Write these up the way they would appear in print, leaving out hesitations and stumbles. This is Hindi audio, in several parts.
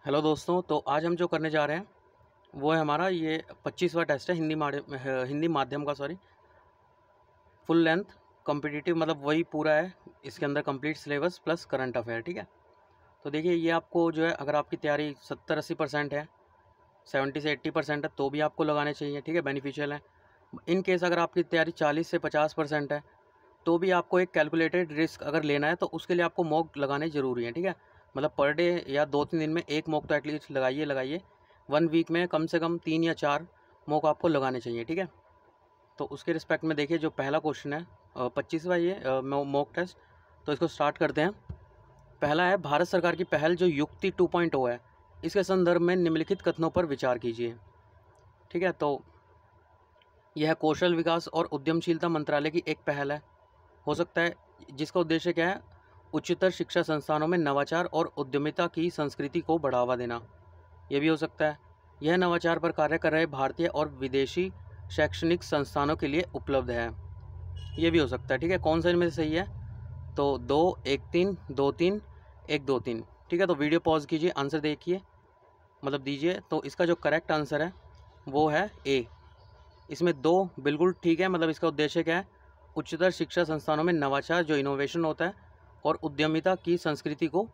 हेलो दोस्तों, तो आज हम जो करने जा रहे हैं वो है हमारा ये 25वां टेस्ट है हिंदी माध्यम का, फुल लेंथ कॉम्पिटिटिव, मतलब वही पूरा है। इसके अंदर complete syllabus plus current affair. ठीक है, तो देखिए ये आपको जो है, अगर आपकी तैयारी 70-80% है, 70 से 80% है, तो भी आपको लगाने चाहिए। ठीक है, बेनिफिशियल है। इन केस अगर आपकी तैयारी 40 से 50% है, तो भी आपको एक कैलकुलेटेड रिस्क अगर लेना है तो उसके लिए आपको मॉक लगाने ज़रूरी है। ठीक है, मतलब पर डे या 2-3 दिन में एक मॉक तो एटलीस्ट लगाइए। 1 वीक में कम से कम 3 या 4 मॉक आपको लगाने चाहिए। ठीक है, तो उसके रिस्पेक्ट में देखिए जो पहला क्वेश्चन है 25वां ये मॉक टेस्ट, तो इसको स्टार्ट करते हैं। पहला है, भारत सरकार की पहल जो युक्ति 2.0 है, इसके संदर्भ में निम्नलिखित कथनों पर विचार कीजिए। ठीक है, तो यह कौशल विकास और उद्यमशीलता मंत्रालय की एक पहल है, हो सकता है, जिसका उद्देश्य क्या है, उच्चतर शिक्षा संस्थानों में नवाचार और उद्यमिता की संस्कृति को बढ़ावा देना। ये भी हो सकता है, यह नवाचार पर कार्य कर रहे भारतीय और विदेशी शैक्षणिक संस्थानों के लिए उपलब्ध है। ये भी हो सकता है। ठीक है, कौन सा इनमें से सही है? तो 2 1 3 2 3 1 2 3। ठीक है, तो वीडियो पॉज कीजिए, आंसर देखिए, मतलब दीजिए। तो इसका जो करेक्ट आंसर है वो है ए। इसमें 2 बिल्कुल ठीक है, मतलब इसका उद्देश्य क्या है, उच्चतर शिक्षा संस्थानों में नवाचार जो इनोवेशन होता है और उद्यमिता की संस्कृति को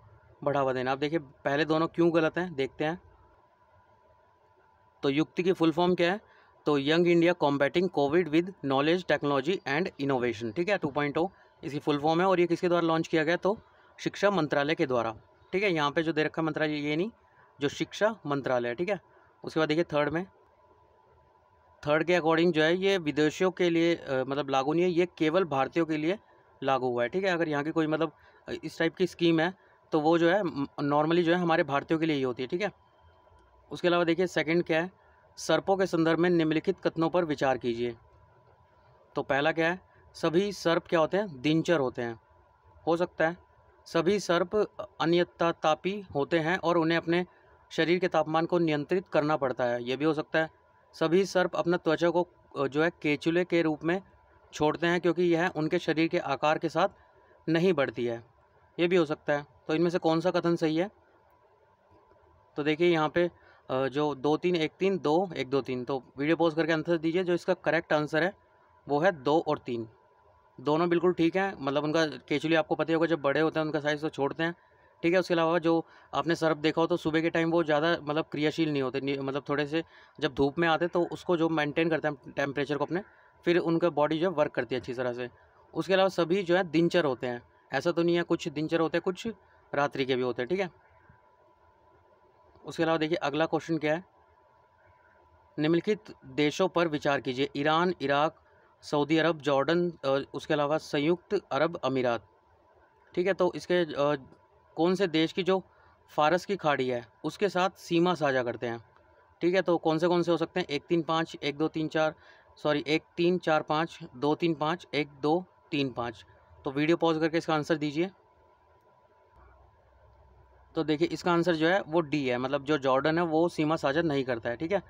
बढ़ावा देना। अब देखिए पहले दोनों क्यों गलत हैं, देखते हैं। तो युक्ति की फुल फॉर्म क्या है? तो young India combating Covid with knowledge technology and innovation. ठीक है, 2.0 इसकी फुल फॉर्म है, और ये किसके द्वारा लॉन्च किया गया? तो शिक्षा मंत्रालय के द्वारा। ठीक है, यहाँ पे जो दे रखा मंत्रालय ये नहीं, जो शिक्षा मंत्रालय है। ठीक है, उसके बाद देखिए थर्ड के अकॉर्डिंग जो है ये विदेशियों के लिए मतलब लागू नहीं है, ये केवल भारतीयों के लिए लागू हुआ है। ठीक है, अगर यहाँ की कोई मतलब इस टाइप की स्कीम है तो वो जो है नॉर्मली जो है हमारे भारतीयों के लिए ही होती है। ठीक है, उसके अलावा देखिए सेकंड क्या है, सर्पों के संदर्भ में निम्नलिखित कथनों पर विचार कीजिए। तो पहला क्या है, सभी सर्प क्या होते हैं? दिनचर होते हैं। हो सकता है सभी सर्प अनियतातापी होते हैं और उन्हें अपने शरीर के तापमान को नियंत्रित करना पड़ता है। ये भी हो सकता है सभी सर्प अपना त्वचा को जो है केचुले के रूप में छोड़ते हैं, क्योंकि यह उनके शरीर के आकार के साथ नहीं बढ़ती है। ये भी हो सकता है। तो इनमें से कौन सा कथन सही है? तो देखिए यहाँ पे जो 2 3 1 3 2 1 2 3, तो वीडियो पॉज करके आंसर दीजिए। जो इसका करेक्ट आंसर है वो है 2 और 3, दोनों बिल्कुल ठीक हैं। मतलब उनका केचुली आपको पता ही होगा, जब बड़े होते हैं उनका साइज़ तो छोड़ते हैं। ठीक है, उसके अलावा जो आपने सर्प देखा हो तो सुबह के टाइम वो ज़्यादा मतलब क्रियाशील नहीं होते, मतलब थोड़े से जब धूप में आते तो उसको जो मेंटेन करते हैं टेम्परेचर को अपने, फिर उनका बॉडी जो है वर्क करती है अच्छी तरह से। उसके अलावा सभी जो है दिनचर होते हैं, ऐसा तो नहीं है, कुछ दिनचर होते हैं, कुछ रात्रि के भी होते हैं। ठीक है, उसके अलावा देखिए अगला क्वेश्चन क्या है, निम्नलिखित देशों पर विचार कीजिए। ईरान, इराक, सऊदी अरब, जॉर्डन, उसके अलावा संयुक्त अरब अमीरात। ठीक है, तो इसके कौन से देश की जो फारस की खाड़ी है उसके साथ सीमा साझा करते हैं? ठीक है, तो कौन से हो सकते हैं? 1 3 5 1 2 3 4, सॉरी 1 3 4 5 2 3 5 1 2 3 5। तो वीडियो पॉज करके इसका आंसर दीजिए। तो देखिए इसका आंसर जो है वो डी है, मतलब जो जॉर्डन है वो सीमा साझा नहीं करता है। ठीक है,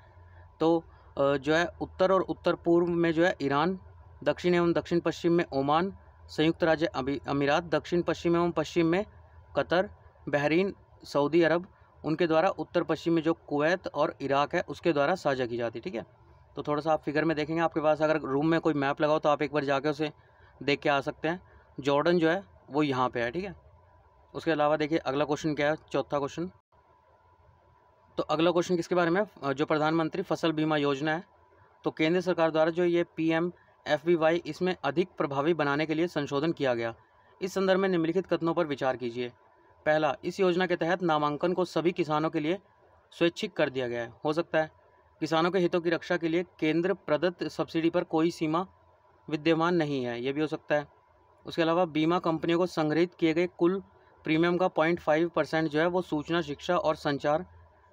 तो जो है उत्तर और उत्तर पूर्व में जो है ईरान, दक्षिण एवं दक्षिण पश्चिम में ओमान, संयुक्त राज्य अमीरात, दक्षिण पश्चिम एवं पश्चिम में कतर, बहरीन, सऊदी अरब, उनके द्वारा उत्तर पश्चिम में जो कुवैत और इराक है उसके द्वारा साझा की जाती है। ठीक है, तो थोड़ा सा आप फिगर में देखेंगे, आपके पास अगर रूम में कोई मैप लगाओ तो आप एक बार जाके उसे देख के आ सकते हैं। जॉर्डन जो है वो यहाँ पे है। ठीक है, उसके अलावा देखिए अगला क्वेश्चन क्या है, चौथा क्वेश्चन। तो अगला क्वेश्चन किसके बारे में? जो प्रधानमंत्री फसल बीमा योजना है, तो केंद्र सरकार द्वारा जो ये PMFBY, इसमें अधिक प्रभावी बनाने के लिए संशोधन किया गया। इस संदर्भ में निम्नलिखित कथनों पर विचार कीजिए। पहला, इस योजना के तहत नामांकन को सभी किसानों के लिए स्वैच्छिक कर दिया गया है। हो सकता है किसानों के हितों की रक्षा के लिए केंद्र प्रदत्त सब्सिडी पर कोई सीमा विद्यमान नहीं है। ये भी हो सकता है। उसके अलावा बीमा कंपनियों को संग्रहित किए गए कुल प्रीमियम का 0.5% जो है वो सूचना, शिक्षा और संचार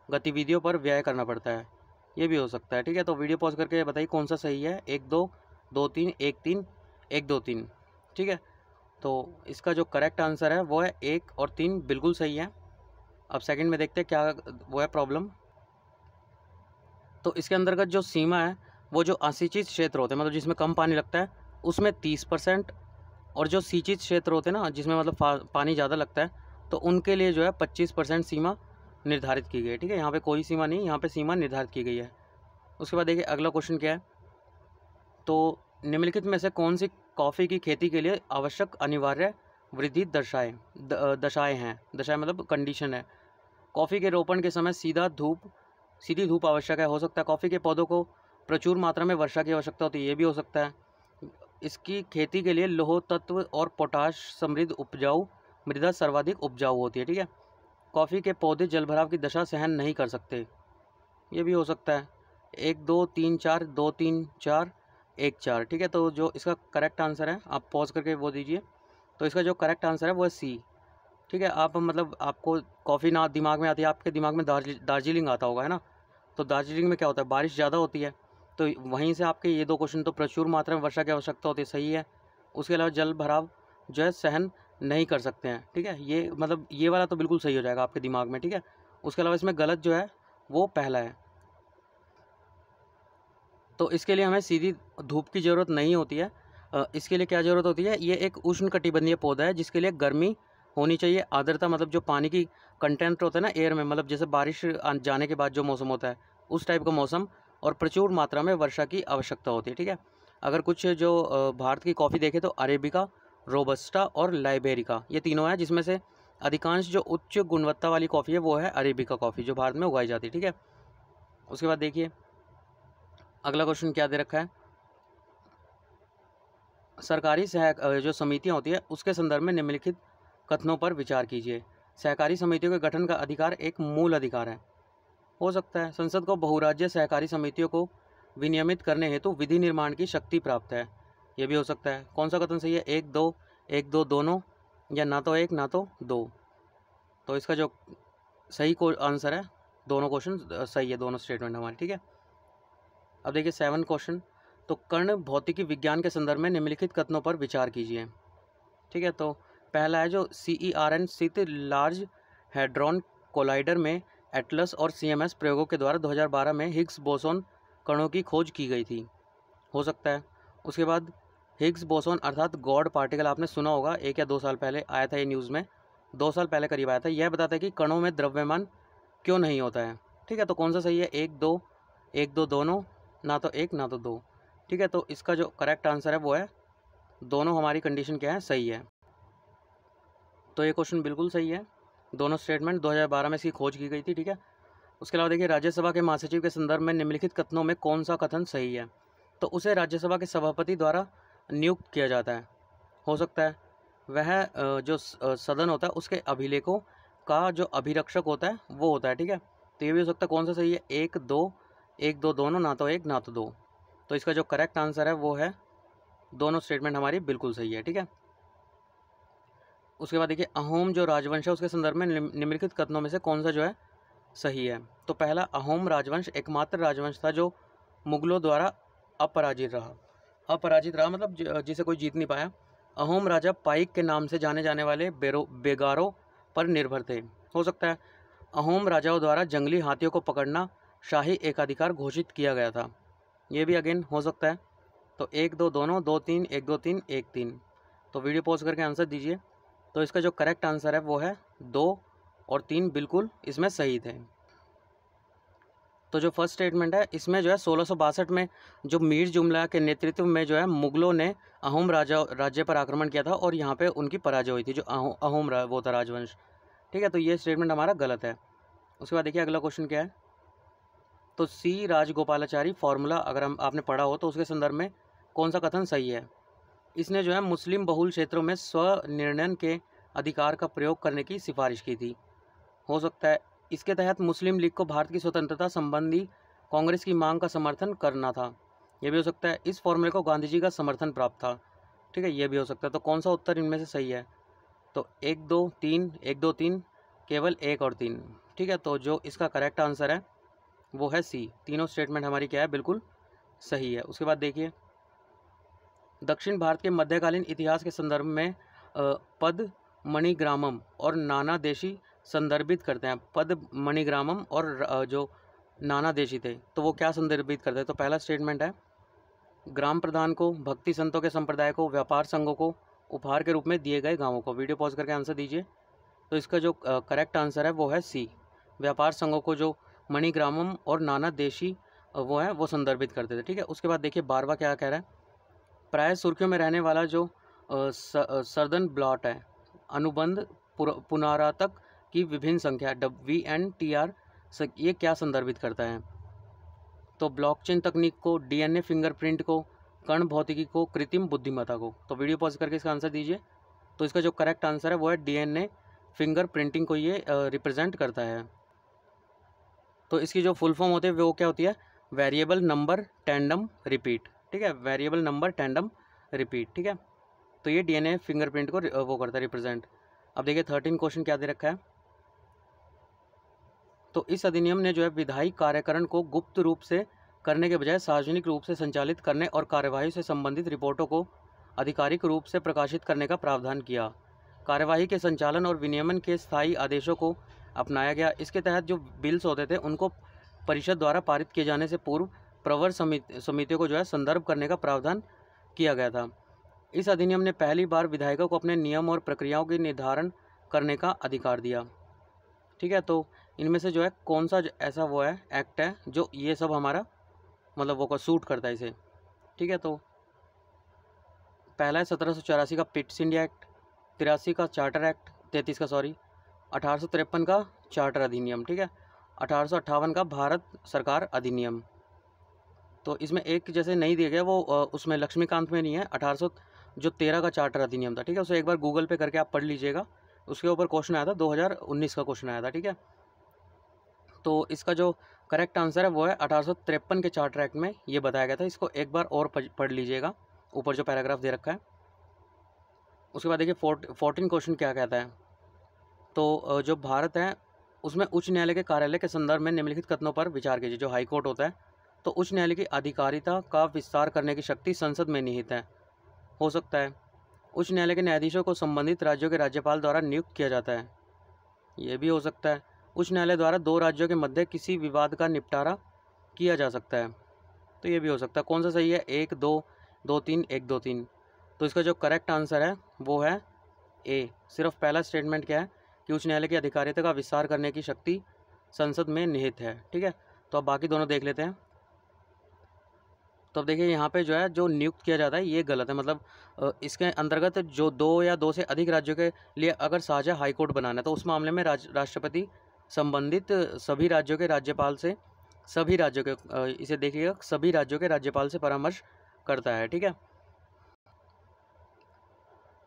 गतिविधियों पर व्यय करना पड़ता है। ये भी हो सकता है। ठीक है, तो वीडियो पॉज करके बताइए कौन सा सही है। 1 2 2 3 1 3 1 2 3। ठीक है, तो इसका जो करेक्ट आंसर है वो है 1 और 3, बिल्कुल सही है। अब सेकंड में देखते हैं क्या वो है प्रॉब्लम। तो इसके अंतर्गत जो सीमा है वो जो असिंचित क्षेत्र होते हैं, मतलब जिसमें कम पानी लगता है, उसमें 30%, और जो सिंचित क्षेत्र होते हैं ना, जिसमें मतलब पानी ज़्यादा लगता है, तो उनके लिए जो है 25% सीमा निर्धारित की गई है। ठीक है, यहाँ पे कोई सीमा नहीं, यहाँ पे सीमा निर्धारित की गई है। उसके बाद देखिए अगला क्वेश्चन क्या है, तो निम्नलिखित में से कौन सी कॉफ़ी की खेती के लिए आवश्यक अनिवार्य वृद्धि दशाएं हैं। दशाएं मतलब कंडीशन है। कॉफ़ी के रोपण के समय सीधी धूप आवश्यक है। हो सकता है कॉफ़ी के पौधों को प्रचुर मात्रा में वर्षा की आवश्यकता होती है, ये भी हो सकता है। इसकी खेती के लिए लौह तत्व और पोटाश समृद्ध उपजाऊ मृदा सर्वाधिक उपजाऊ होती है। ठीक है, कॉफ़ी के पौधे जलभराव की दशा सहन नहीं कर सकते, ये भी हो सकता है। 1 2 3 4 2 3 4 1 4। ठीक है, तो जो इसका करेक्ट आंसर है, आप पॉज करके वो दीजिए, तो इसका जो करेक्ट आंसर है वो है सी। ठीक है, आप मतलब आपको कॉफ़ी ना दिमाग में आती है, आपके दिमाग में दार्जिलिंग आता होगा, है ना। तो दार्जिलिंग में क्या होता है, बारिश ज़्यादा होती है, तो वहीं से आपके ये 2 क्वेश्चन, तो प्रचुर मात्रा में वर्षा की आवश्यकता होती है, सही है। उसके अलावा जल भराव जो है सहन नहीं कर सकते हैं। ठीक है, ये मतलब ये वाला तो बिल्कुल सही हो जाएगा आपके दिमाग में। ठीक है, उसके अलावा इसमें गलत जो है वो पहला है। तो इसके लिए हमें सीधी धूप की ज़रूरत नहीं होती है। इसके लिए क्या ज़रूरत होती है, ये एक उष्णकटिबंधीय पौधा है जिसके लिए गर्मी होनी चाहिए, आर्द्रता मतलब जो पानी की कंटेंट होता है ना एयर में, मतलब जैसे बारिश जाने के बाद जो मौसम होता है उस टाइप का मौसम, और प्रचुर मात्रा में वर्षा की आवश्यकता होती है। ठीक है, अगर कुछ जो भारत की कॉफ़ी देखें तो अरेबिका, रोबस्टा और लाइबेरिका, ये तीनों हैं, जिसमें से अधिकांश जो उच्च गुणवत्ता वाली कॉफ़ी है वो है अरेबिका कॉफ़ी, जो भारत में उगाई जाती है। ठीक है, उसके बाद देखिए अगला क्वेश्चन क्या दे रखा है, सरकारी सहायक जो समितियां होती है उसके संदर्भ में निम्नलिखित कथनों पर विचार कीजिए। सहकारी समितियों के गठन का अधिकार एक मूल अधिकार है। हो सकता है संसद को बहुराज्य सहकारी समितियों को विनियमित करने हेतु विधि निर्माण की शक्ति प्राप्त है, ये भी हो सकता है। कौन सा कथन सही है, 1 2 दोनों, या ना तो 1 ना तो 2। तो इसका जो सही को आंसर है, दोनों क्वेश्चन सही है, दोनों स्टेटमेंट हमारे। ठीक है, अब देखिए 7 क्वेश्चन, तो कर्ण भौतिकी विज्ञान के संदर्भ में निम्नलिखित कथनों पर विचार कीजिए। ठीक है, तो पहला है जो CERN स्थित लार्ज हैड्रॉन कोलाइडर में एटलस और CMS प्रयोगों के द्वारा 2012 में हिग्स बोसोन कणों की खोज की गई थी, हो सकता है। उसके बाद हिग्स बोसोन अर्थात गॉड पार्टिकल, आपने सुना होगा, 1 या 2 साल पहले आया था ये न्यूज़ में, 2 साल पहले करीब आया था। यह बताता है कि कणों में द्रव्यमान क्यों नहीं होता है। ठीक है, तो कौन सा सही है, 1 2 दोनों, ना तो 1 ना तो 2। ठीक है, तो इसका जो करेक्ट आंसर है वो है दोनों, हमारी कंडीशन क्या है, सही है। तो ये क्वेश्चन बिल्कुल सही है, दोनों स्टेटमेंट 2012 में इसकी खोज की गई थी। ठीक है, उसके अलावा देखिए राज्यसभा के महासचिव के संदर्भ में निम्नलिखित कथनों में कौन सा कथन सही है, तो उसे राज्यसभा के सभापति द्वारा नियुक्त किया जाता है। हो सकता है वह जो सदन होता है उसके अभिलेखों का जो अभिरक्षक होता है वो होता है। ठीक है, तो ये भी हो सकता है। कौन सा सही है, 1 2 दोनों, ना तो 1 ना तो 2। तो इसका जो करेक्ट आंसर है वो है, दोनों स्टेटमेंट हमारी बिल्कुल सही है। ठीक है, उसके बाद देखिए अहोम जो राजवंश है उसके संदर्भ में निम्नलिखित कथनों में से कौन सा जो है सही है। तो पहला, अहोम राजवंश एकमात्र राजवंश था जो मुगलों द्वारा अपराजित रहा मतलब जिसे कोई जीत नहीं पाया। अहोम राजा पाइक के नाम से जाने जाने वाले बेगारों पर निर्भर थे। हो सकता है अहोम राजाओं द्वारा जंगली हाथियों को पकड़ना शाही एकाधिकार घोषित किया गया था, ये भी अगेन हो सकता है। तो 1 2 दोनों, 2 3 1 2 3 1 3। तो वीडियो पॉज करके आंसर दीजिए। तो इसका जो करेक्ट आंसर है वो है 2 और 3 बिल्कुल इसमें सही थे। तो जो फर्स्ट स्टेटमेंट है इसमें जो है 1662 में जो मीर जुमला के नेतृत्व में जो है मुगलों ने अहोम राज्य पर आक्रमण किया था और यहाँ पे उनकी पराजय हुई थी, जो अहोम वो था राजवंश। ठीक है, तो ये स्टेटमेंट हमारा गलत है। उसके बाद देखिए अगला क्वेश्चन क्या है, तो C राजगोपालाचारी फॉर्मूला अगर आपने पढ़ा हो तो उसके संदर्भ में कौन सा कथन सही है। इसने जो है मुस्लिम बहुल क्षेत्रों में स्वनिर्णय के अधिकार का प्रयोग करने की सिफारिश की थी। हो सकता है इसके तहत मुस्लिम लीग को भारत की स्वतंत्रता संबंधी कांग्रेस की मांग का समर्थन करना था, यह भी हो सकता है। इस फॉर्मूले को गांधी जी का समर्थन प्राप्त था। ठीक है, यह भी हो सकता है। तो कौन सा उत्तर इनमें से सही है, तो 1 2 3 केवल 1 और 3। ठीक है, तो जो इसका करेक्ट आंसर है वो है C, तीनों स्टेटमेंट हमारी क्या है, बिल्कुल सही है। उसके बाद देखिए दक्षिण भारत के मध्यकालीन इतिहास के संदर्भ में पद मणिग्रामम और नाना देशी संदर्भित करते हैं। पद मणिग्रामम और जो नाना देशी थे तो वो क्या संदर्भित करते हैं। तो पहला स्टेटमेंट है ग्राम प्रधान को, भक्ति संतों के संप्रदाय को, व्यापार संघों को, उपहार के रूप में दिए गए गांवों को। वीडियो पॉज करके आंसर दीजिए। तो इसका जो करेक्ट आंसर है वो है C, व्यापार संघों को जो मणिग्रामम और नाना देशी वो है वो संदर्भित करते थे। ठीक है, उसके बाद देखिए 12वां क्या कह रहा है, प्राय सुर्खियों में रहने वाला जो सर्दन ब्लॉट है, अनुबंध पुनरातक की विभिन्न संख्या WNTR ये क्या संदर्भित करता है? तो ब्लॉकचेन तकनीक को, DNA फिंगरप्रिंट को, कण भौतिकी को, कृत्रिम बुद्धिमत्ता को। तो वीडियो पॉज करके इसका आंसर दीजिए। तो इसका जो करेक्ट आंसर है वो है DNA फिंगरप्रिंटिंग को ये रिप्रेजेंट करता है। तो इसकी जो फुल फॉर्म होती है वो क्या होती है, वेरिएबल नंबर टैंडम रिपीट। ठीक है, वेरिएबल नंबर टैंडम रिपीट। ठीक है, तो ये DNA फिंगरप्रिंट को वो करता है रिप्रेजेंट। अब देखिए 13 क्वेश्चन क्या दे रखा है, तो इस अधिनियम ने जो है विधायी कार्यकरण को गुप्त रूप से करने के बजाय सार्वजनिक रूप से संचालित करने और कार्यवाही से संबंधित रिपोर्टों को आधिकारिक रूप से प्रकाशित करने का प्रावधान किया। कार्यवाही के संचालन और विनियमन के स्थायी आदेशों को अपनाया गया। इसके तहत जो बिल्स होते थे उनको परिषद द्वारा पारित किए जाने से पूर्व प्रवर समितियों को जो है संदर्भ करने का प्रावधान किया गया था। इस अधिनियम ने पहली बार विधायकों को अपने नियम और प्रक्रियाओं के निर्धारण करने का अधिकार दिया। ठीक है, तो इनमें से जो है कौन सा ऐसा वो है एक्ट है जो ये सब हमारा मतलब वो को सूट करता है इसे। ठीक है, तो पहला है 1784 का पिट्स इंडिया एक्ट, 83 का चार्टर एक्ट, 33 का सॉरी 1853 का चार्टर अधिनियम। ठीक है, 1858 का भारत सरकार अधिनियम। तो इसमें एक जैसे नहीं दिया गया वो उसमें लक्ष्मीकांत में नहीं है, 1813 का चार्टर अधिनियम था। ठीक है, उसे एक बार गूगल पे करके आप पढ़ लीजिएगा, उसके ऊपर क्वेश्चन आया था, 2019 का क्वेश्चन आया था। ठीक है, तो इसका जो करेक्ट आंसर है वो है 1853 के चार्टर एक्ट में ये बताया गया था। इसको एक बार और पढ़ लीजिएगा, ऊपर जो पैराग्राफ दे रखा है। उसके बाद देखिए 14 क्वेश्चन क्या कहता है, तो जो भारत है उसमें उच्च न्यायालय के कार्यालय के संदर्भ में निम्नलिखित कथनों पर विचार कीजिए। जो हाई कोर्ट होता है, तो उच्च न्यायालय की अधिकारिता का विस्तार करने की शक्ति संसद में निहित है, हो सकता है। उच्च न्यायालय के न्यायाधीशों को संबंधित राज्यों के राज्यपाल द्वारा नियुक्त किया जाता है, ये भी हो सकता है। उच्च न्यायालय द्वारा दो राज्यों के मध्य किसी विवाद का निपटारा किया जा सकता है, तो ये भी हो सकता है। कौन सा सही है, 1 2 2 3 1 2 3। तो इसका जो करेक्ट आंसर है वो है ए। सिर्फ पहला स्टेटमेंट क्या है कि उच्च न्यायालय की अधिकारिता का विस्तार करने की शक्ति संसद में निहित है। ठीक है, तो अब बाकी दोनों देख लेते हैं। तो अब देखिए यहाँ पे जो है जो नियुक्त किया जाता है ये गलत है, मतलब इसके अंतर्गत जो 2 या 2 से अधिक राज्यों के लिए अगर साझा हाईकोर्ट बनाना है तो उस मामले में राष्ट्रपति संबंधित सभी राज्यों के राज्यपाल से इसे देखिएगा, सभी राज्यों के राज्यपाल से परामर्श करता है। ठीक है,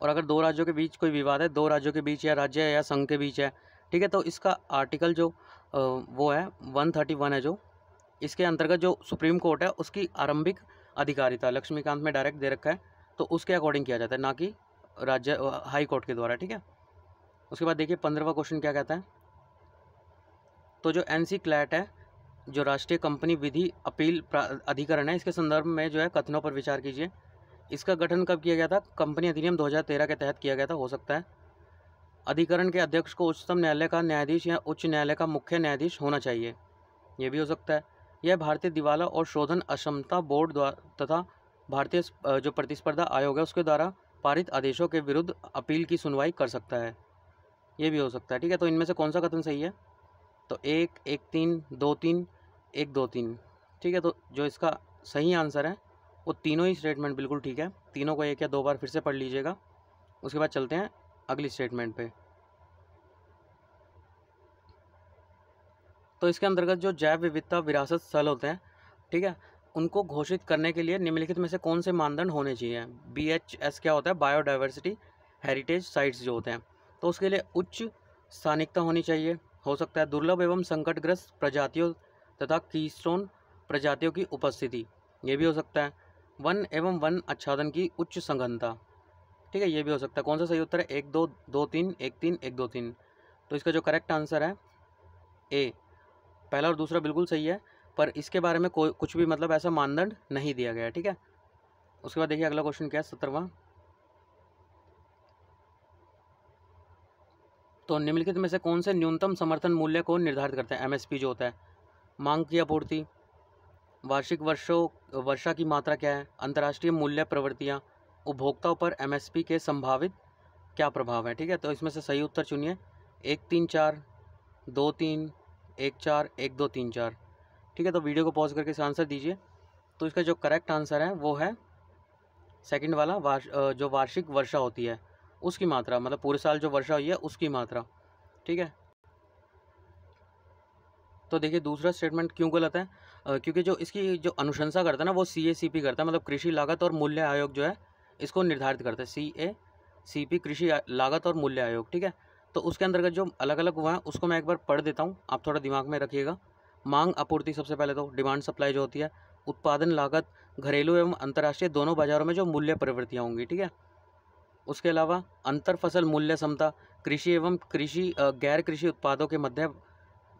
और अगर 2 राज्यों के बीच कोई विवाद है, 2 राज्यों के बीच या राज्य या संघ के बीच है, ठीक है, तो इसका आर्टिकल जो वो है 131 है, जो इसके अंतर्गत जो सुप्रीम कोर्ट है उसकी आरंभिक अधिकारिता लक्ष्मीकांत में डायरेक्ट दे रखा है, तो उसके अकॉर्डिंग किया जाता है, ना कि राज्य हाई कोर्ट के द्वारा। ठीक है, उसके बाद देखिए 15वां क्वेश्चन क्या कहता है, तो जो NC क्लैट है, जो राष्ट्रीय कंपनी विधि अपील अधिकरण है, इसके संदर्भ में जो है कथनों पर विचार कीजिए। इसका गठन कब किया गया था, कंपनी अधिनियम 2013 के तहत किया गया था, हो सकता है। अधिकरण के अध्यक्ष को उच्चतम न्यायालय का न्यायाधीश या उच्च न्यायालय का मुख्य न्यायाधीश होना चाहिए, ये भी हो सकता है। यह भारतीय दिवाला और शोधन अक्षमता बोर्ड द्वारा तथा भारतीय जो प्रतिस्पर्धा आयोग है उसके द्वारा पारित आदेशों के विरुद्ध अपील की सुनवाई कर सकता है, ये भी हो सकता है। ठीक है, तो इनमें से कौन सा कथन सही है, तो 1 1 3 2 3 1 2 3। ठीक है, तो जो इसका सही आंसर है वो तीनों ही स्टेटमेंट बिल्कुल ठीक है, तीनों को 1 या 2 बार फिर से पढ़ लीजिएगा। उसके बाद चलते हैं अगली स्टेटमेंट पे। तो इसके अंतर्गत जो जैव विविधता विरासत स्थल होते हैं, ठीक है, उनको घोषित करने के लिए निम्नलिखित में से कौन से मानदंड होने चाहिए। BHS क्या होता है, बायोडाइवर्सिटी हेरिटेज साइट्स जो होते हैं, तो उसके लिए उच्च स्थानिकता होनी चाहिए, हो सकता है। दुर्लभ एवं संकटग्रस्त प्रजातियों तथा कीस्टोन प्रजातियों की उपस्थिति, ये भी हो सकता है। वन एवं वन आच्छादन की उच्च सघनता, ठीक है, ये भी हो सकता है। कौन सा सही उत्तर है, 1 2 2 3 1 3 1 2 3। तो इसका जो करेक्ट आंसर है ए, पहला और दूसरा बिल्कुल सही है, पर इसके बारे में कोई कुछ भी मतलब ऐसा मानदंड नहीं दिया गया है। ठीक है, उसके बाद देखिए अगला क्वेश्चन क्या है, 17वां। तो निम्नलिखित में से कौन से न्यूनतम समर्थन मूल्य को निर्धारित करते हैं, MSP जो होता है। मांग की आपूर्ति, वार्षिक वर्षा की मात्रा क्या है, अंतर्राष्ट्रीय मूल्य प्रवृत्तियाँ, उपभोक्ताओं पर MSP के संभावित क्या प्रभाव है। ठीक है, तो इसमें से सही उत्तर चुनिए, 1 3 4 2 3 1 4 1 2 3 4। ठीक है, तो वीडियो को पॉज करके इसका आंसर दीजिए। तो इसका जो करेक्ट आंसर है वो है सेकंड वाला, जो वार्षिक वर्षा होती है उसकी मात्रा, मतलब पूरे साल जो वर्षा हुई है उसकी मात्रा। ठीक है, तो देखिए दूसरा स्टेटमेंट क्यों गलत है, क्योंकि जो इसकी जो अनुशंसा करता है ना वो CACP करता है, मतलब कृषि लागत और मूल्य आयोग जो है इसको निर्धारित करता है। CACP कृषि लागत और मूल्य आयोग। ठीक है, तो उसके अंतर्गत जो अलग अलग हुआ है उसको मैं एक बार पढ़ देता हूँ, आप थोड़ा दिमाग में रखिएगा। मांग आपूर्ति, सबसे पहले तो डिमांड सप्लाई जो होती है। उत्पादन लागत, घरेलू एवं अंतर्राष्ट्रीय दोनों बाजारों में जो मूल्य प्रवृत्तियाँ होंगी। ठीक है, उसके अलावा अंतर फसल मूल्य समता, कृषि एवं गैर कृषि उत्पादों के मध्य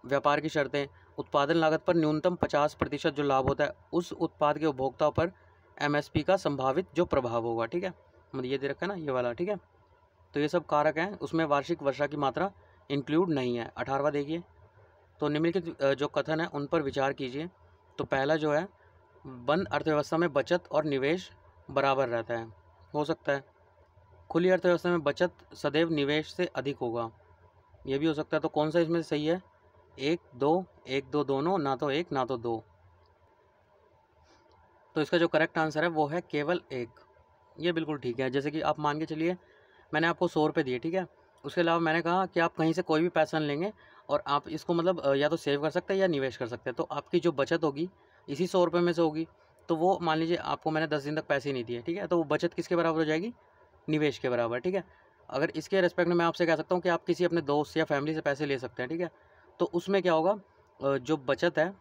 व्यापार की शर्तें। उत्पादन लागत पर न्यूनतम 50% जो लाभ होता है उस उत्पाद के उपभोक्ताओं पर MSP का संभावित जो प्रभाव होगा। ठीक है, मतलब ये दे रखा है ना, ये वाला। ठीक है, तो ये सब कारक हैं, उसमें वार्षिक वर्षा की मात्रा इंक्लूड नहीं है। 18वां देखिए, तो निम्नलिखित जो कथन है उन पर विचार कीजिए। तो पहला जो है, बंद अर्थव्यवस्था में बचत और निवेश बराबर रहता है, हो सकता है। खुली अर्थव्यवस्था में बचत सदैव निवेश से अधिक होगा, ये भी हो सकता है। तो कौन सा इसमें सही है? 1 2 दोनों, ना तो 1 ना तो 2। तो इसका जो करेक्ट आंसर है वो है केवल 1। ये बिल्कुल ठीक है। जैसे कि आप मान के चलिए मैंने आपको 100 रुपये दिए, ठीक है, उसके अलावा मैंने कहा कि आप कहीं से कोई भी पैसा लेंगे और आप इसको मतलब या तो सेव कर सकते हैं या निवेश कर सकते हैं। तो आपकी जो बचत होगी इसी 100 रुपये में से होगी। तो वो मान लीजिए आपको मैंने 10 दिन तक पैसे नहीं दिए, ठीक है, तो वो बचत किसके बराबर हो जाएगी? निवेश के बराबर। ठीक है, अगर इसके रेस्पेक्ट में मैं आपसे कह सकता हूँ कि आप किसी अपने दोस्त या फैमिली से पैसे ले सकते हैं। ठीक है, तो उसमें क्या होगा, जो बचत है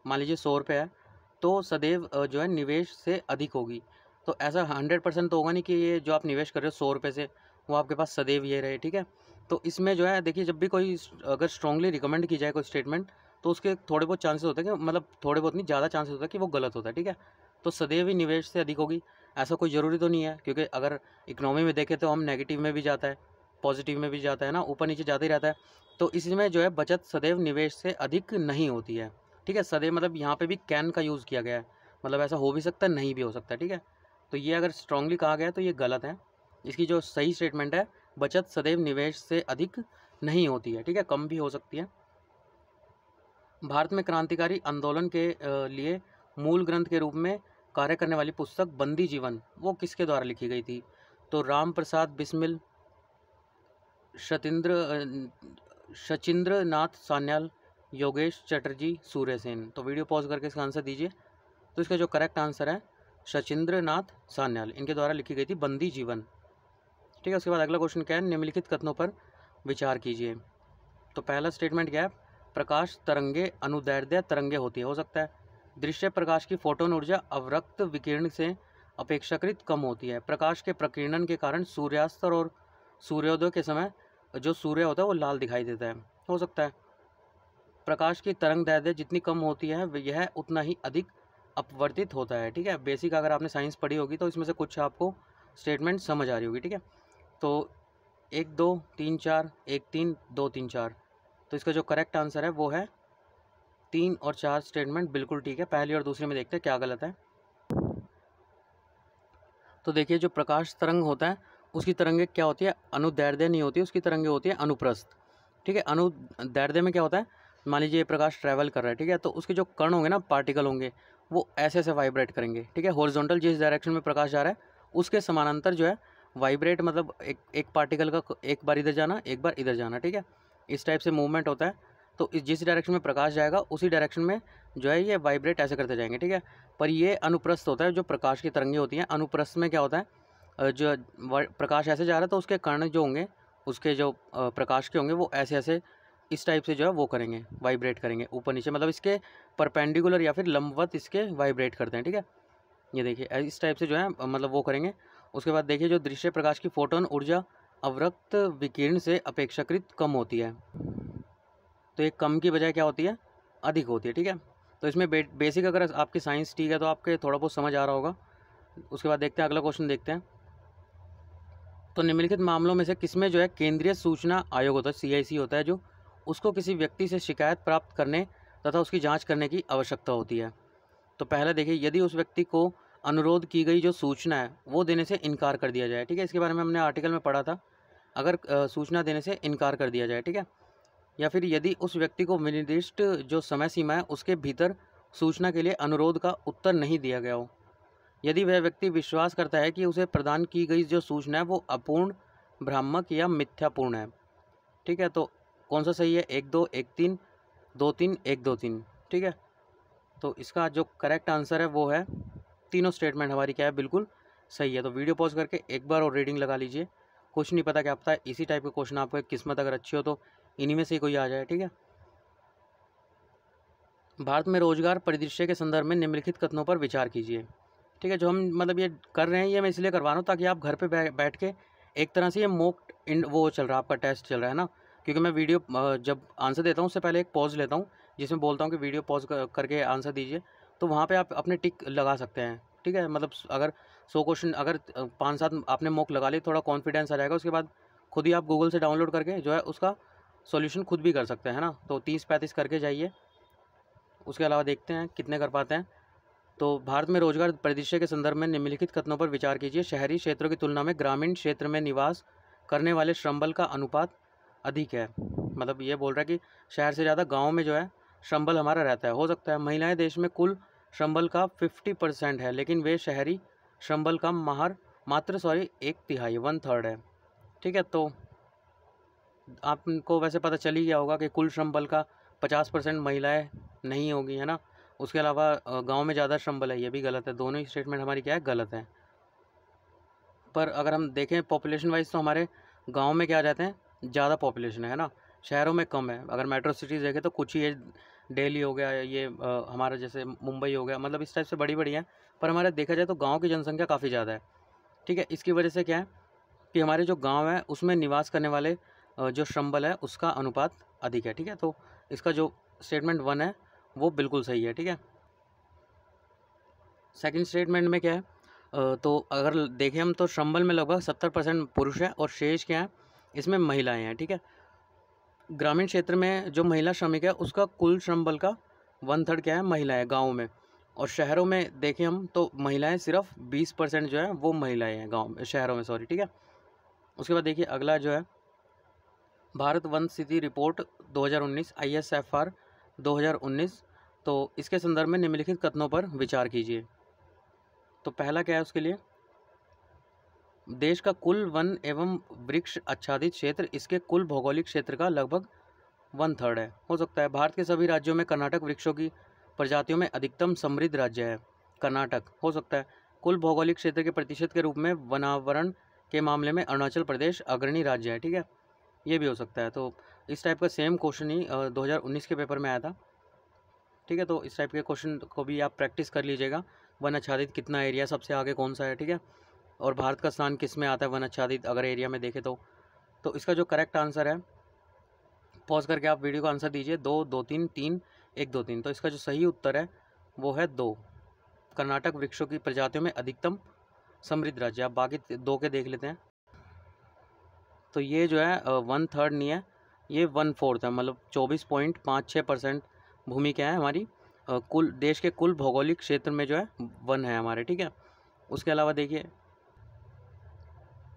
मान लीजिए 100 रुपये है, तो सदैव जो है निवेश से अधिक होगी। तो ऐसा 100% तो होगा नहीं कि ये जो आप निवेश कर रहे हो 100 रुपये से वो आपके पास सदैव ये रहे। ठीक है, तो इसमें जो है देखिए, जब भी कोई अगर स्ट्रांगली रिकमेंड की जाए कोई स्टेटमेंट, तो उसके थोड़े बहुत चांसेस होते हैं कि, मतलब थोड़े बहुत नहीं, ज़्यादा चांसेस होता है कि वो गलत होता है। ठीक है, तो सदैव ही निवेश से अधिक होगी ऐसा कोई ज़रूरी तो नहीं है, क्योंकि अगर इकोनॉमी में देखें तो हम नेगेटिव में भी जाता है, पॉजिटिव में भी जाता है ना, ऊपर नीचे जाता ही रहता है। तो इसमें जो है बचत सदैव निवेश से अधिक नहीं होती है। ठीक है, सदैव मतलब यहाँ पे भी कैन का यूज़ किया गया है, मतलब ऐसा हो भी सकता है, नहीं भी हो सकता है। ठीक है, तो ये अगर स्ट्रांगली कहा गया है तो ये गलत है। इसकी जो सही स्टेटमेंट है, बचत सदैव निवेश से अधिक नहीं होती है। ठीक है, कम भी हो सकती है। भारत में क्रांतिकारी आंदोलन के लिए मूल ग्रंथ के रूप में कार्य करने वाली पुस्तक बंदी जीवन वो किसके द्वारा लिखी गई थी? तो राम प्रसाद बिस्मिल, शचीन्द्र नाथ सान्याल, योगेश चटर्जी, सूर्य सेन। तो वीडियो पॉज करके इसका आंसर दीजिए। तो इसका जो करेक्ट आंसर है शचीन्द्र नाथ सान्याल, इनके द्वारा लिखी गई थी बंदी जीवन। ठीक है, उसके बाद अगला क्वेश्चन क्या है, निम्नलिखित कथनों पर विचार कीजिए। तो पहला स्टेटमेंट क्या है, प्रकाश तरंगे अनुदैर्ध्य तरंगे होती है, हो सकता है। दृश्य प्रकाश की फोटोन ऊर्जा अवरक्त विकिरण से अपेक्षाकृत कम होती है। प्रकाश के प्रकीर्णन के कारण सूर्यास्त और सूर्योदय के समय जो सूर्य होता है वो लाल दिखाई देता है, हो सकता है। प्रकाश की तरंग दैर्ध्य जितनी कम होती है यह उतना ही अधिक अपवर्तित होता है। ठीक है, बेसिक अगर आपने साइंस पढ़ी होगी तो इसमें से कुछ आपको स्टेटमेंट समझ आ रही होगी। ठीक है, तो 1 2 3 4 1 3 2 3 4। तो इसका जो करेक्ट आंसर है वो है 3 और 4 स्टेटमेंट बिल्कुल ठीक है। पहली और दूसरी में देखते हैं क्या गलत है। तो देखिए, जो प्रकाश तरंग होता है उसकी तरंगे क्या होती है, अनुदैर्ध्य नहीं होती, उसकी तरंगे होती है अनुप्रस्थ। ठीक है, अनुदैर्ध्य में क्या होता है, मान लीजिए ये प्रकाश ट्रैवल कर रहा है, ठीक है, तो उसके जो कण होंगे ना, पार्टिकल होंगे, वो ऐसे ऐसे वाइब्रेट करेंगे। ठीक है, हॉरिजॉन्टल जिस डायरेक्शन में प्रकाश जा रहा है उसके समानांतर जो है वाइब्रेट, मतलब एक पार्टिकल का एक बार इधर जाना एक बार इधर जाना। ठीक है, इस टाइप से मूवमेंट होता है। तो जिस डायरेक्शन में प्रकाश जाएगा उसी डायरेक्शन में जो है ये वाइब्रेट ऐसे करते जाएंगे। ठीक है, पर ये अनुप्रस्थ होता है, जो प्रकाश की तरंगें होती हैं। अनुप्रस्थ में क्या होता है, जो प्रकाश ऐसे जा रहा है तो उसके कण जो होंगे, उसके जो प्रकाश के होंगे वो ऐसे ऐसे इस टाइप से जो है वो करेंगे, वाइब्रेट करेंगे ऊपर नीचे, मतलब इसके परपेंडिकुलर या फिर लंबवत इसके वाइब्रेट करते हैं। ठीक है, ये देखिए इस टाइप से जो है मतलब वो करेंगे। उसके बाद देखिए, जो दृश्य प्रकाश की फोटोन ऊर्जा अवरक्त विकिरण से अपेक्षाकृत कम होती है, तो ये कम की बजाय क्या होती है, अधिक होती है। ठीक है, तो इसमें बेसिक अगर आपकी साइंस ठीक है तो आपके थोड़ा बहुत समझ आ रहा होगा। उसके बाद देखते हैं अगला क्वेश्चन देखते हैं। तो निम्नलिखित मामलों में से किसमें जो है केंद्रीय सूचना आयोग होता है, CIC होता है, जो उसको किसी व्यक्ति से शिकायत प्राप्त करने तथा उसकी जांच करने की आवश्यकता होती है? तो पहला देखिए, यदि उस व्यक्ति को अनुरोध की गई जो सूचना है वो देने से इनकार कर दिया जाए। ठीक है, इसके बारे में हमने आर्टिकल में पढ़ा था। अगर सूचना देने से इनकार कर दिया जाए, ठीक है, या फिर यदि उस व्यक्ति को विनिर्दिष्ट जो समय सीमा है उसके भीतर सूचना के लिए अनुरोध का उत्तर नहीं दिया गया हो। यदि वह व्यक्ति विश्वास करता है कि उसे प्रदान की गई जो सूचना है वो अपूर्ण, भ्रामक या मिथ्यापूर्ण है। ठीक है, तो कौन सा सही है? 1-2, 1-3, 2-3, 1-2-3। ठीक है, तो इसका जो करेक्ट आंसर है वो है, तीनों स्टेटमेंट हमारी क्या है, बिल्कुल सही है। तो वीडियो पॉज करके एक बार और रीडिंग लगा लीजिए। कुछ नहीं पता, क्या पता है इसी टाइप के क्वेश्चन आपको, किस्मत अगर अच्छी हो तो इन्हीं में से ही कोई आ जाए। ठीक है, भारत में रोजगार परिदृश्य के संदर्भ में निम्नलिखित कथनों पर विचार कीजिए। ठीक है, जो हम मतलब ये कर रहे हैं ये मैं इसलिए करवा रहा हूँ ताकि आप घर पे बैठ के एक तरह से ये मॉक वो चल रहा है, आपका टेस्ट चल रहा है ना, क्योंकि मैं वीडियो जब आंसर देता हूँ उससे पहले एक पॉज लेता हूँ जिसमें बोलता हूँ कि वीडियो पॉज करके आंसर दीजिए, तो वहाँ पे आप अपने टिक लगा सकते हैं। ठीक है, मतलब अगर 100 क्वेश्चन, अगर 5-7 आपने मॉक लगा ली, थोड़ा कॉन्फिडेंस आ जाएगा, उसके बाद खुद ही आप गूगल से डाउनलोड करके जो है उसका सॉल्यूशन खुद भी कर सकते हैं ना। तो 30-35 करके जाइए, उसके अलावा देखते हैं कितने कर पाते हैं। तो भारत में रोजगार परिदृश्य के संदर्भ में निम्नलिखित कथनों पर विचार कीजिए। शहरी क्षेत्रों की तुलना में ग्रामीण क्षेत्र में निवास करने वाले श्रम बल का अनुपात अधिक है। मतलब ये बोल रहा है कि शहर से ज़्यादा गांव में जो है श्रम बल हमारा रहता है। हो सकता है महिलाएं देश में कुल श्रम बल का 50% है, लेकिन वे शहरी श्रम बल का मात्र 1/3 1/3 है। ठीक है, तो आपको वैसे पता चल ही गया होगा कि कुल श्रम बल का 50% महिलाएं नहीं होगी, है ना। उसके अलावा गांव में ज़्यादा श्रम बल है, ये भी गलत है। दोनों ही स्टेटमेंट हमारी क्या है, गलत है। पर अगर हम देखें पॉपुलेशन वाइज तो हमारे गांव में क्या आ जाते हैं, ज़्यादा पॉपुलेशन है ना, शहरों में कम है। अगर मेट्रो सिटीज़ देखें तो कुछ ही है, दिल्ली हो गया, ये हमारा जैसे मुंबई हो गया, मतलब इस टाइप से बड़ी बड़ी हैं। पर हमारे देखा जाए तो गाँव की जनसंख्या काफ़ी ज़्यादा है। ठीक है, इसकी वजह से क्या है कि हमारे जो गाँव है उसमें निवास करने वाले जो श्रम बल है उसका अनुपात अधिक है। ठीक है, तो इसका जो स्टेटमेंट 1 है वो बिल्कुल सही है। ठीक है, सेकंड स्टेटमेंट में क्या है, तो अगर देखें हम तो श्रम बल में लगभग 70% पुरुष है और शेष क्या है, इसमें महिलाएं हैं। ठीक है, ग्रामीण क्षेत्र में जो महिला श्रमिक है उसका कुल श्रम बल का 1/3 क्या है, महिला है गाँव में। और शहरों में देखें हम तो महिलाएं सिर्फ 20% जो है वो महिलाएं हैं गाँव में, शहरों में, सॉरी। ठीक है, उसके बाद देखिए अगला जो है भारत वन स्थिति रिपोर्ट 2019 ISFR 2019, तो इसके संदर्भ में निम्नलिखित कथनों पर विचार कीजिए। तो पहला क्या है उसके लिए, देश का कुल वन एवं वृक्ष आच्छादित क्षेत्र इसके कुल भौगोलिक क्षेत्र का लगभग 1/3 है। हो सकता है भारत के सभी राज्यों में कर्नाटक वृक्षों की प्रजातियों में अधिकतम समृद्ध राज्य है कर्नाटक। हो सकता है कुल भौगोलिक क्षेत्र के प्रतिशत के रूप में वनावरण के मामले में अरुणाचल प्रदेश अग्रणी राज्य है। ठीक है, ये भी हो सकता है। तो इस टाइप का सेम क्वेश्चन ही 2019 के पेपर में आया था। ठीक है, तो इस टाइप के क्वेश्चन को भी आप प्रैक्टिस कर लीजिएगा। वन आच्छादित कितना एरिया, सबसे आगे कौन सा है। ठीक है, और भारत का स्थान किस में आता है वन आच्छादित अगर एरिया में देखें तो इसका जो करेक्ट आंसर है, पॉज करके आप वीडियो का आंसर दीजिए, 2, 2, 3, 3, 1, 2, 3। तो इसका जो सही उत्तर है वो है 2, कर्नाटक वृक्षों की प्रजातियों में अधिकतम समृद्ध राज्य। आप बाकी 2 के देख लेते हैं। तो ये जो है 1/3 नहीं है, ये 1/4 है, मतलब 24.56% भूमि क्या है हमारी, कुल देश के कुल भौगोलिक क्षेत्र में जो है वन है हमारे। ठीक है, उसके अलावा देखिए,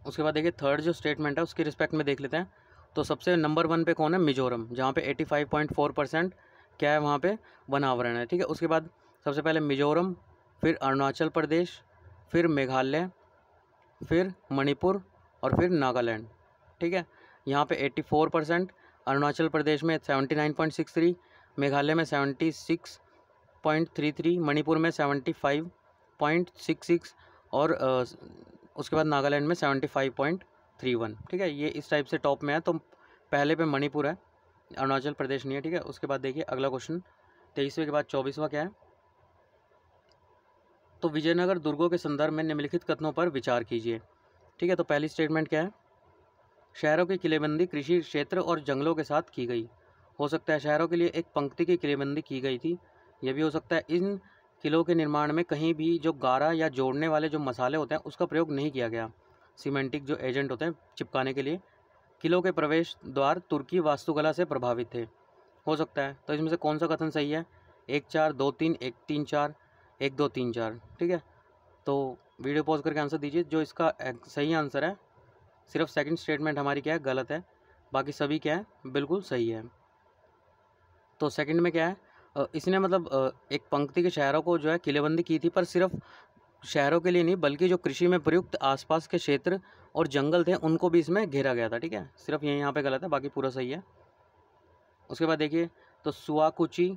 उसके बाद देखिए थर्ड जो स्टेटमेंट है उसके रिस्पेक्ट में देख लेते हैं। तो सबसे नंबर 1 पे कौन है, मिजोरम, जहाँ पे 85.4% क्या है वहाँ पे वन आवरण है। ठीक है, उसके बाद सबसे पहले मिजोरम, फिर अरुणाचल प्रदेश, फिर मेघालय, फिर मणिपुर और फिर नागालैंड। ठीक है, यहाँ पे 84%, अरुणाचल प्रदेश में 79.63, मेघालय में 76.33, मणिपुर में 75.66 और उसके बाद नागालैंड में 75.31। ठीक है, ये इस टाइप से टॉप में है। तो पहले पे मणिपुर है, अरुणाचल प्रदेश नहीं है। ठीक है, उसके बाद देखिए अगला क्वेश्चन 23वें के बाद 24वां क्या है, तो विजयनगर दुर्गों के संदर्भ में निम्नलिखित कथनों पर विचार कीजिए। ठीक है, तो पहली स्टेटमेंट क्या है, शहरों की किलेबंदी कृषि क्षेत्र और जंगलों के साथ की गई। हो सकता है शहरों के लिए एक पंक्ति की किलेबंदी की गई थी। यह भी हो सकता है इन किलों के निर्माण में कहीं भी जो गारा या जोड़ने वाले जो मसाले होते हैं उसका प्रयोग नहीं किया गया। सीमेंटिक जो एजेंट होते हैं चिपकाने के लिए, किलों के प्रवेश द्वार तुर्की वास्तुकला से प्रभावित थे। हो सकता है, तो इसमें से कौन सा कथन सही है, 1, 4, 2, 3, 1, 3, 4, 1, 2, 3, 4। ठीक है, तो वीडियो पॉज करके आंसर दीजिए। जो इसका सही आंसर है, सिर्फ सेकंड स्टेटमेंट हमारी क्या है, गलत है, बाकी सभी क्या है, बिल्कुल सही है। तो सेकंड में क्या है, इसने मतलब एक पंक्ति के शहरों को जो है किलेबंदी की थी, पर सिर्फ शहरों के लिए नहीं बल्कि जो कृषि में प्रयुक्त आसपास के क्षेत्र और जंगल थे उनको भी इसमें घेरा गया था। ठीक है, सिर्फ ये यहाँ पे गलत है, बाकी पूरा सही है। उसके बाद देखिए, तो सुआकुची,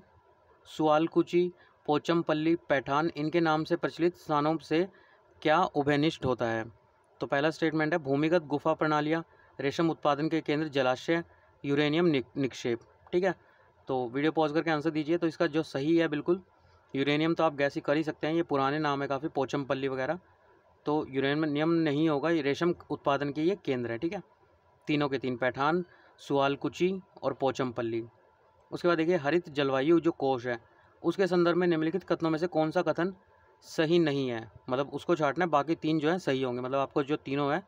सुआलकुची, पोचमपल्ली, पैठान, इनके नाम से प्रचलित स्थानों से क्या उभयनिष्ठ होता है? तो पहला स्टेटमेंट है भूमिगत गुफा प्रणालियाँ, रेशम उत्पादन के केंद्र, जलाशय, यूरेनियम निक्षेप। ठीक है, तो वीडियो पॉज करके आंसर दीजिए। तो इसका जो सही है बिल्कुल यूरेनियम, तो आप गैस ही कर ही सकते हैं, ये पुराने नाम है काफ़ी, पोचमपल्ली वगैरह, तो यूरेनियम नहीं होगा, ये रेशम उत्पादन के ये केंद्र है। ठीक है, तीनों के तीन, पैठान, सुआलकुची और पोचमपल्ली। उसके बाद देखिए, हरित जलवायु जो कोश है उसके संदर्भ में निम्नलिखित कथनों में से कौन सा कथन सही नहीं है? मतलब उसको छांटना है, बाकी तीन जो है सही होंगे, मतलब आपको जो तीनों है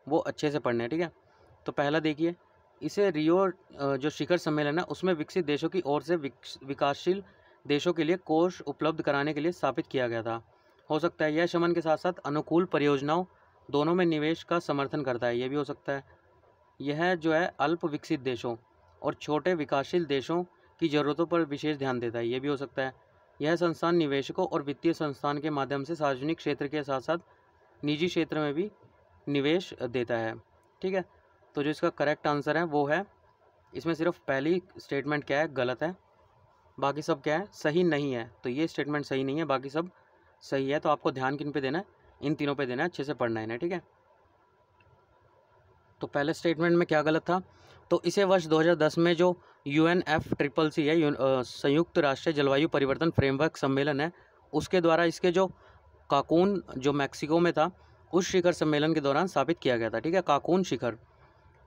वो अच्छे से पढ़ने हैं। ठीक है, तो पहला देखिए, इसे रियो जो शिखर सम्मेलन है उसमें विकसित देशों की ओर से विकासशील देशों के लिए कोष उपलब्ध कराने के लिए स्थापित किया गया था। हो सकता है यह शमन के साथ साथ अनुकूल परियोजनाओं दोनों में निवेश का समर्थन करता है, ये भी हो सकता है। यह जो है अल्प विकसित देशों और छोटे विकासशील देशों की ज़रूरतों पर विशेष ध्यान देता है, ये भी हो सकता है। यह संस्थान निवेशकों और वित्तीय संस्थान के माध्यम से सार्वजनिक क्षेत्र के साथ साथ निजी क्षेत्र में भी निवेश देता है। ठीक है, तो जो इसका करेक्ट आंसर है वो है, इसमें सिर्फ पहली स्टेटमेंट क्या है गलत है, बाकी सब क्या है सही नहीं है। तो ये स्टेटमेंट सही नहीं है, बाकी सब सही है। तो आपको ध्यान किन पे देना है? इन तीनों पे देना है, अच्छे से पढ़ना है इन्हें। ठीक है, तो पहले स्टेटमेंट में क्या गलत था? तो इसे वर्ष 2010 में जो UNFCCC है, संयुक्त राष्ट्र जलवायु परिवर्तन फ्रेमवर्क सम्मेलन है, उसके द्वारा इसके जो काकून जो मैक्सिको में था उस शिखर सम्मेलन के दौरान स्थापित किया गया था। ठीक है, काकून शिखर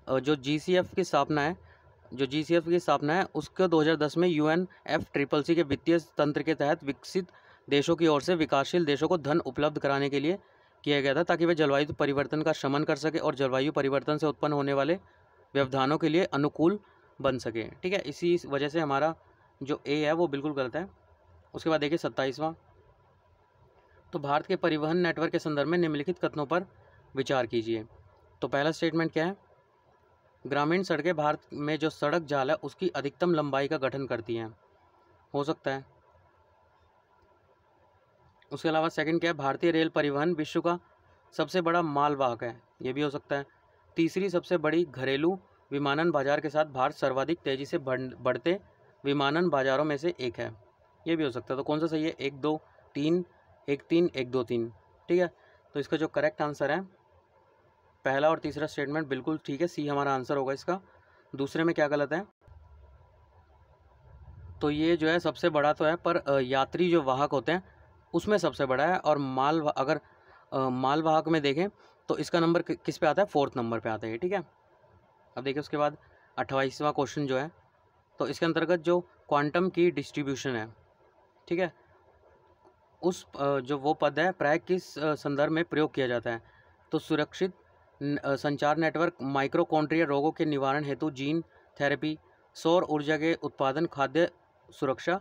जो GCF की स्थापना है, जो GCF की स्थापना है उसको 2010 में UNFCCC के वित्तीय तंत्र के तहत विकसित देशों की ओर से विकासशील देशों को धन उपलब्ध कराने के लिए किया गया था, ताकि वे जलवायु परिवर्तन का शमन कर सके और जलवायु परिवर्तन से उत्पन्न होने वाले व्यवधानों के लिए अनुकूल बन सके। ठीक है, इसी वजह से हमारा जो ए है वो बिल्कुल गलत है। उसके बाद देखिए 27वां, तो भारत के परिवहन नेटवर्क के संदर्भ में निम्नलिखित कथनों पर विचार कीजिए। तो पहला स्टेटमेंट क्या है? ग्रामीण सड़कें भारत में जो सड़क जाल है उसकी अधिकतम लंबाई का गठन करती हैं, हो सकता है। उसके अलावा सेकंड क्या है? भारतीय रेल परिवहन विश्व का सबसे बड़ा मालवाहक है, ये भी हो सकता है। तीसरी सबसे बड़ी घरेलू विमानन बाजार के साथ भारत सर्वाधिक तेज़ी से बढ़ते विमानन बाजारों में से एक है, ये भी हो सकता है। तो कौन सा सही है? 1 2 3 1 3 1 2 3। ठीक है, तो इसका जो करेक्ट आंसर है पहला और तीसरा स्टेटमेंट बिल्कुल ठीक है, सी हमारा आंसर होगा इसका। दूसरे में क्या गलत है? तो ये जो है सबसे बड़ा तो है, पर यात्री जो वाहक होते हैं उसमें सबसे बड़ा है, और अगर मालवाहक में देखें तो इसका नंबर किस पे आता है? 4th नंबर पे आता है। ठीक है, अब देखिए उसके बाद 28वां क्वेश्चन जो है, तो इसके अंतर्गत जो क्वांटम की डिस्ट्रीब्यूशन है, ठीक है, उस जो वो पद है प्राय किस संदर्भ में प्रयोग किया जाता है? तो सुरक्षित संचार नेटवर्क, माइक्रोकॉन्ड्रिया रोगों के निवारण हेतु जीन थेरेपी, सौर ऊर्जा के उत्पादन, खाद्य सुरक्षा,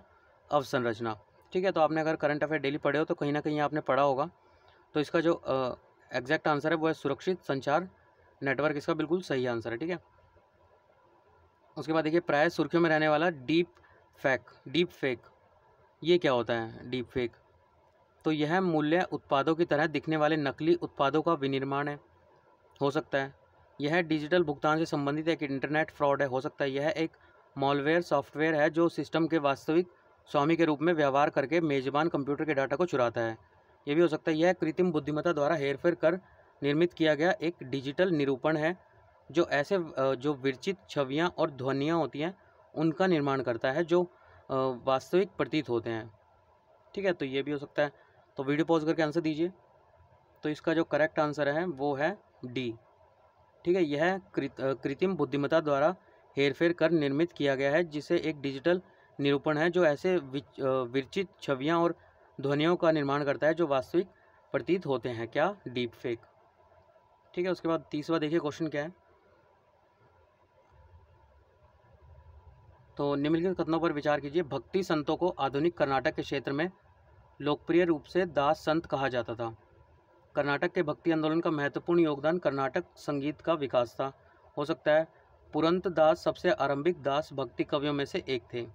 अवसंरचना। ठीक है, तो आपने अगर करंट अफेयर डेली पढ़े हो तो कहीं ना कहीं आपने पढ़ा होगा। तो इसका जो एग्जैक्ट आंसर है वो है सुरक्षित संचार नेटवर्क, इसका बिल्कुल सही आंसर है। ठीक है, उसके बाद देखिए प्राय सुर्खियों में रहने वाला डीप फेक, ये क्या होता है? डीप फेक, तो यह मूल्य उत्पादों की तरह दिखने वाले नकली उत्पादों का विनिर्माण है, हो सकता है। यह डिजिटल भुगतान से संबंधित एक इंटरनेट फ्रॉड है, हो सकता है। यह एक मॉलवेयर सॉफ्टवेयर है जो सिस्टम के वास्तविक स्वामी के रूप में व्यवहार करके मेजबान कंप्यूटर के डाटा को चुराता है, ये भी हो सकता है। यह कृत्रिम बुद्धिमत्ता द्वारा हेरफेर कर निर्मित किया गया एक डिजिटल निरूपण है जो ऐसे जो विरचित छवियाँ और ध्वनियाँ होती हैं उनका निर्माण करता है जो वास्तविक प्रतीत होते हैं। ठीक है, तो ये भी हो सकता है। तो वीडियो पॉज करके आंसर दीजिए। तो इसका जो करेक्ट आंसर है वो है डी। ठीक है, यह कृत्रिम बुद्धिमत्ता द्वारा हेरफेर कर निर्मित किया गया है, जिसे एक डिजिटल निरूपण है जो ऐसे विरचित छवियां और ध्वनियों का निर्माण करता है जो वास्तविक प्रतीत होते हैं। क्या? Deep fake. ठीक है, उसके बाद 30वां देखिए क्वेश्चन क्या है। तो निम्नलिखित कथनों पर विचार कीजिए। भक्ति संतों को आधुनिक कर्नाटक के क्षेत्र में लोकप्रिय रूप से दास संत कहा जाता था। कर्नाटक के भक्ति आंदोलन का महत्वपूर्ण योगदान कर्नाटक संगीत का विकास था, हो सकता है। पुरंत दास सबसे आरंभिक दास भक्ति कवियों में से एक थे।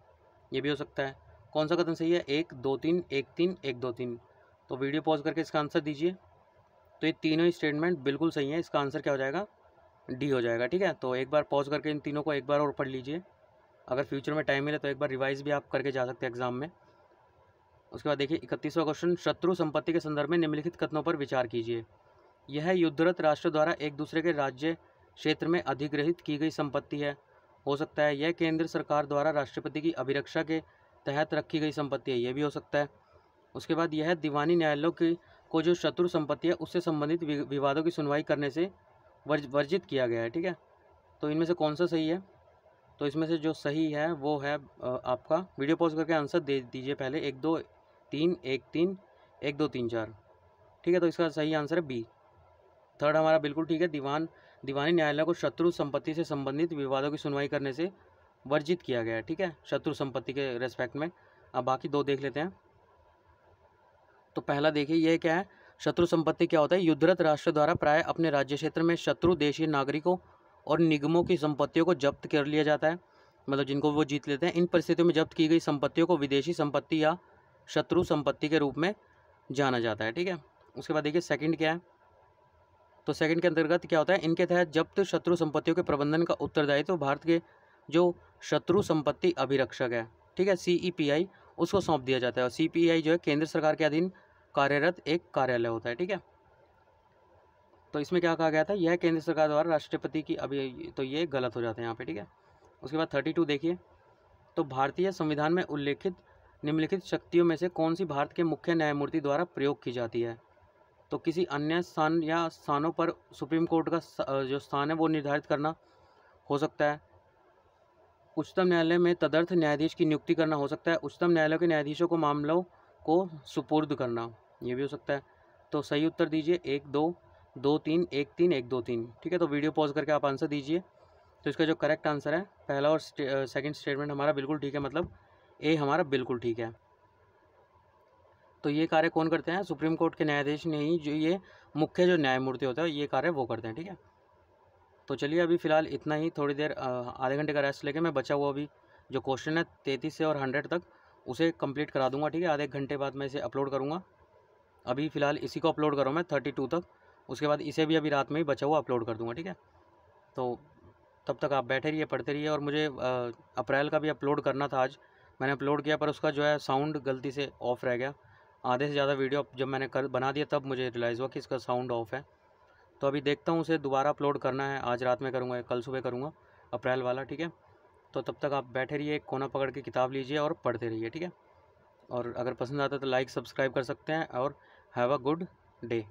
ये भी हो सकता है। कौन सा कथन सही है? 1 2 3 1 3 1 2 3। तो वीडियो पॉज करके इसका आंसर दीजिए। तो ये तीनों ही स्टेटमेंट बिल्कुल सही है, इसका आंसर क्या हो जाएगा? डी हो जाएगा। ठीक है, तो एक बार पॉज करके इन तीनों को एक बार और पढ़ लीजिए। अगर फ्यूचर में टाइम मिले तो एक बार रिवाइज भी आप करके जा सकते हैं एग्जाम में। उसके बाद देखिए 31वां क्वेश्चन, शत्रु संपत्ति के संदर्भ में निम्नलिखित कथनों पर विचार कीजिए। यह युद्धरत राष्ट्र द्वारा एक दूसरे के राज्य क्षेत्र में अधिग्रहित की गई संपत्ति है। हो सकता है यह केंद्र सरकार द्वारा राष्ट्रपति की अभिरक्षा के तहत रखी गई संपत्ति है। ये भी हो सकता है। उसके बाद यह दीवानी न्यायालयों की को जो शत्रु संपत्ति है उससे संबंधित विवादों की सुनवाई करने से वर्जित किया गया है। ठीक है, तो इनमें से कौन सा सही है? तो इसमें से जो सही है वो है आपका, वीडियो पॉज करके आंसर दे दीजिए पहले, 1 2 3 1 3 1 2 3 4। ठीक है, तो इसका सही आंसर है बी। थर्ड हमारा बिल्कुल ठीक है, दीवानी न्यायालय को शत्रु संपत्ति से संबंधित विवादों की सुनवाई करने से वर्जित किया गया है। ठीक है, शत्रु संपत्ति के रेस्पेक्ट में। अब बाकी दो देख लेते हैं। तो पहला देखिए, यह क्या है? शत्रु संपत्ति क्या होता है? युद्धरत राष्ट्र द्वारा प्राय अपने राज्य क्षेत्र में शत्रु देशीय नागरिकों और निगमों की संपत्तियों को जब्त कर लिया जाता है, मतलब जिनको वो जीत लेते हैं। इन परिस्थितियों में जब्त की गई संपत्तियों को विदेशी संपत्ति या शत्रु संपत्ति के रूप में जाना जाता है। ठीक है, उसके बाद देखिए सेकंड क्या है? तो सेकंड के अंतर्गत क्या होता है? इनके तहत जब्त शत्रु संपत्तियों के प्रबंधन का उत्तरदायित्व तो भारत के जो शत्रु संपत्ति अभिरक्षक है, ठीक है, CEPI, उसको सौंप दिया जाता है। और CPI जो है केंद्र सरकार के अधीन कार्यरत एक कार्यालय होता है। ठीक है, तो इसमें क्या कहा गया था? यह केंद्र सरकार द्वारा राष्ट्रपति की अभी, तो ये गलत हो जाता है यहाँ पे। ठीक है, उसके बाद 32 देखिए, तो भारतीय संविधान में उल्लेखित निम्नलिखित शक्तियों में से कौन सी भारत के मुख्य न्यायमूर्ति द्वारा प्रयोग की जाती है? तो किसी अन्य स्थान या स्थानों पर सुप्रीम कोर्ट का जो स्थान है वो निर्धारित करना हो सकता है। उच्चतम न्यायालय में तदर्थ न्यायाधीश की नियुक्ति करना हो सकता है। उच्चतम न्यायालय के न्यायाधीशों को मामलों को सुपुर्द करना, ये भी हो सकता है। तो सही उत्तर दीजिए 1 2 2 3 1 3 1 2 3। ठीक है, तो वीडियो पॉज करके आप आंसर दीजिए। तो इसका जो करेक्ट आंसर है, पहला और सेकंड स्टेटमेंट हमारा बिल्कुल ठीक है, मतलब ए हमारा बिल्कुल ठीक है। तो ये कार्य कौन करते हैं? सुप्रीम कोर्ट के न्यायाधीश नहीं, जो ये मुख्य जो न्यायमूर्ति होता है ये कार्य वो करते हैं। ठीक है, तो चलिए अभी फ़िलहाल इतना ही। थोड़ी देर आधे घंटे का रेस्ट लेके मैं बचा हुआ अभी जो क्वेश्चन है 33 से और 100 तक उसे कंप्लीट करा दूंगा। ठीक है, आधे घंटे बाद मैं इसे अपलोड करूँगा। अभी फ़िलहाल इसी को अपलोड कर रहा हूँ मैं 32 तक, उसके बाद इसे भी अभी रात में ही बचा हुआ अपलोड कर दूँगा। ठीक है, तो तब तक आप बैठे रहिए, पढ़ते रहिए। और मुझे अप्रैल का भी अपलोड करना था, आज मैंने अपलोड किया पर उसका जो है साउंड गलती से ऑफ़ रह गया। आधे से ज़्यादा वीडियो जब मैंने बना दिया तब मुझे रियलाइज़ हुआ कि इसका साउंड ऑफ है। तो अभी देखता हूँ उसे दोबारा अपलोड करना है, आज रात में करूँगा या कल सुबह करूँगा अप्रैल वाला। ठीक है, तो तब तक आप बैठे रहिए, एक कोना पकड़ के किताब लीजिए और पढ़ते रहिए। ठीक है, और अगर पसंद आता है तो लाइक सब्सक्राइब कर सकते हैं। और हैव अ गुड डे।